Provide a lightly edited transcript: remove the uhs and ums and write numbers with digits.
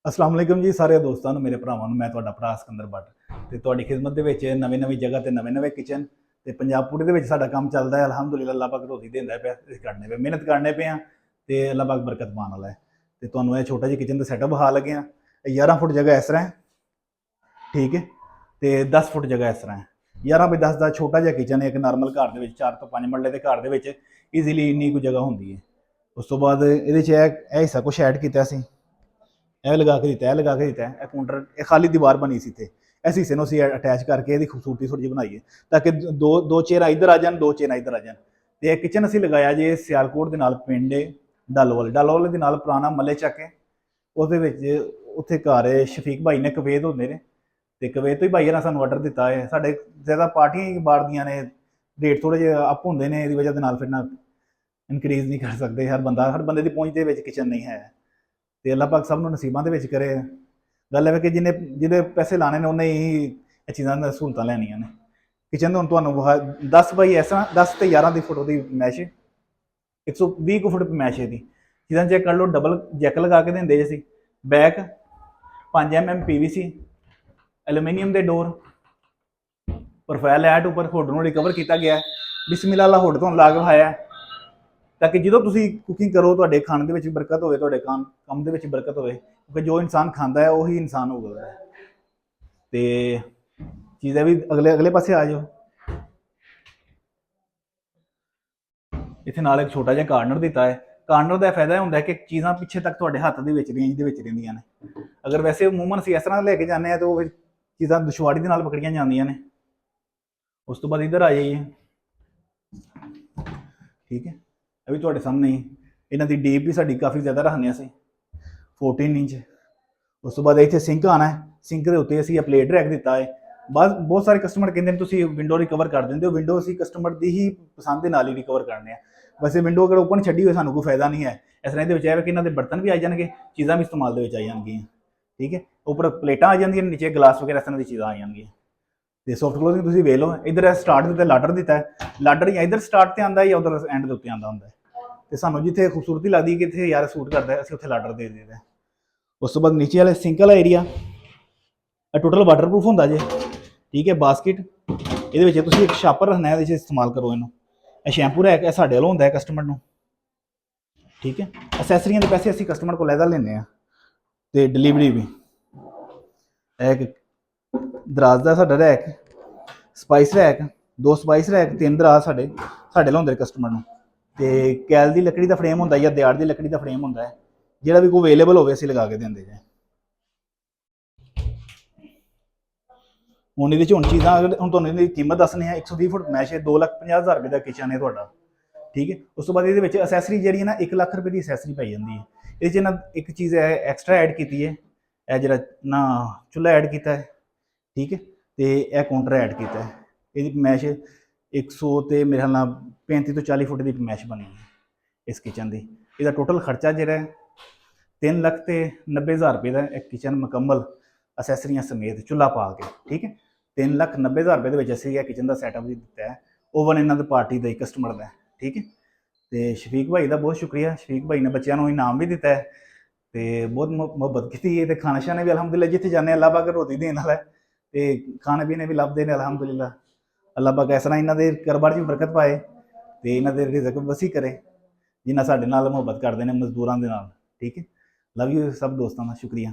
अस्सलाम वालेकुम जी सारे दोस्तों मेरे भरावां मैं तुहाडा भरा सिकंदर भट्ट ते तुहाडी खिदमत दे विच नवीं नवीं जगह ते नवें नवें किचन ते पंजाब पूरे दे विच साडा काम चलदा है। अलहमदुलिल्लाह अल्लाह पाक रोजी देंदा पिया, असीं करने पे मेहनत करने पे हां ते अल्लाह पाक बरकत पाउण वाला है। ते तुहानूं इह छोटा जिहा किचन दा सैटअप विखा लगे हां। 11 फुट जगह इस तरह है, ठीक है, ते 10 फुट जगह इस तरह है। 11 बाई 10 का छोटा जिहा किचन है, एक नॉर्मल घर दे विच 4 तो 5 मरले के घर दे विच ईजीली इन्नी कोई जगह होंदी है। उस तो बाद इहदे च इह हिस्सा कुछ ऐड कीता असीं, यह लगा के दिता है, लगा के दिता है। काउंटर ये खाली दीवार बनी सी थे, इस हिस्से में असीं अटैच करके इसकी खूबसूरती थोड़ी जी बनाई है ताकि दो दो चेयरां इधर आ जान, दो चेयरां इधर आ जान। तो यह किचन असीं लगाया जे सियालकोट के नाल पिंड डलवल के नाल पुराना मल्ले चक है। उसदे विच उत्थे घर शफीक भाई ने कवेत होंदे ने ते कवेत तो ही भाई ने सानूं आर्डर दिता है। साडे ज़्यादा पार्टियां ही बाड़दियां ने, रेट थोड़े जे अप होंदे ने, इहदी वजह दे नाल फिर ना इनक्रीज़ नहीं कर सकते। हर बंदे दी पहुंच दे विच किचन नहीं है। तो अल्लाह पाक सब नसीबों के करे। गल है कि जिन्हें पैसे लाने ने उन्हें ही चीज़ों सहूलत लैनिया ने। किचन तो तुहानूं 10 बाई इस तरह 10 तो 11 फुट की मैश, 120 फुट मैश है। चीज़ां चेक कर लो, डबल जैक लगा के देंगे असीं, बैक 5 mm PVC, एलूमीनीयम के डोर, प्रोफाइल ऐट उपर हुड नूं रिकवर किया गया है। बिस्मिल्लाह वाला हुड तुहानूं ला के विखाया ताकि जो तुसीं कुकिंग करो तुहाडे खाने दे विच बरकत होवे, तुहाडे काम दे विच बरकत होवे, क्योंकि जो इंसान खाता है वही इंसान होगा। तो चीज़ें भी अगले अगले पासे आ जाओ। इत्थे नाल एक छोटा जिहा कार्नर दिता है। कार्नर का फायदा होंदा है कि चीज़ां पिछे तक तुहाडे हत्थ दे विच रेंज दे विच रहिंदियां ने। अगर वैसे अमूमन असीं इस तरह लेके जाने तो फिर चीज़ां दुश्वारी दे नाल पकड़ियां जांदियां ने। उस तो बाद इधर आ जाइए, ठीक है, अभी तुहाडे सामने ही इन्हां दी डीप भी साडी काफ़ी ज़्यादा रखने असीं 14 इंच। उस तो बाद इत्थे सिंक आना है, सिंक के उत्ते असीं प्लेट रैक दिता है। बस बहुत सारे कस्टमर कहते हैं तुसीं विंडो रिकवर कर देंदे हो, विंडो असीं कस्टमर की ही पसंद के नाल ही रिकवर करने। वैसे विंडो अगर ओपन छड्डी होए सानूं कोई फायदा नहीं है। इस तरह इहदे विच कि इन्हां दे बर्तन भी आ जाएंगे, चीज़ां भी इस्तेमाल दे विच आ जाएंगियां, ठीक है। उपर प्लेटां आ जाएंगियां, नीचे गिलास वगैरह इस तरह की चीज़ां आ जाएंगियां। तो सॉफ्ट क्लोजिंग तुसीं वेख लो, इधर स्टार्ट दिता लाडर दिता है। लाडर या इधर स्टार्ट ते आंदा या उधर एंड दे उत्ते आंदा हुंदा है। तो सानूं जिथे खूबसूरती लगती है कि इत्थे यार सूट करता है, असीं उत्थे लाडर दे दईदा है। उस तो बाद नीचे वाले सिंक वाला एरिया टोटल वाटरप्रूफ होंदा जे, ठीक है। बास्किट ये एक शापर रखना है, इस्तेमाल करो इनू। शैंपू रैक है साढ़े वालों होंदा है कस्टमर नूं, ठीक है। असैसरियां के पैसे असीं कस्टमर को लैदा लैंदे तो डिलीवरी भी। एक दराज का साडा rack, spice rack, 2 spice rack, 3 दराज साढ़े लाउंदे कस्टमर नूं। ते कैल की लकड़ी का फ्रेम होंदा या दिहाड़ की लकड़ी का फ्रेम होंदा है, जिहड़ा भी कोई अवेलेबल होवे असीं लगा के देंदे जे। हुण इहदे च हुण चीज़ां अगर हुण तुहानूं इहदी कीमत दस्सने हैं, 120 फुट मैश है, 2,50,000 रुपये का किचन है तुहाडा, ठीक है। उस तो बाद इहदे विच असैसरी जिहड़ी है ना 1 लाख रुपये की असैसरी पाई जाती है। इहदे च इन्हां एक चीज़ है एक्सट्रा ऐड की है, यह जिहड़ा ना चुल्हा ऐड किया है, ठीक है। तो यह काउंटर ऐड किया है। ये मैश 100 तो मेरे ख्याल नाल 35 तो 40 फुट की मैश बनी है इस किचन की। इसका टोटल खर्चा जो है 3,90,000 रुपये का एक किचन मुकम्मल असैसरियां समेत चुल्हा पा के, ठीक है। 3,90,000 रुपये के असीं किचन का सैटअप भी दिता है। ओवन इन्हों पार्टी का कस्टमर का, ठीक है। तो शफीक भाई का बहुत शुक्रिया। शफीक भाई ने बच्चों को इनाम भी दिता है, तो बहुत मुहब्बत की है। तो खाने शाने भी अलहमदुलिल्लाह जिथे जाने अल्लाह पाक रोटी देने वाला है, तो खाने पीने भी लभदे ने अलहमदुलिल्लाह। अल्लाह पाक इस तरह इन्हों के कारोबार में बरकत पाए, तो इन्हों के रिज़क वसी करे जिन्ना साडे नाल मुहब्बत करते हैं मजदूरों के नाल, ठीक है। लव यू सब दोस्तों का शुक्रिया।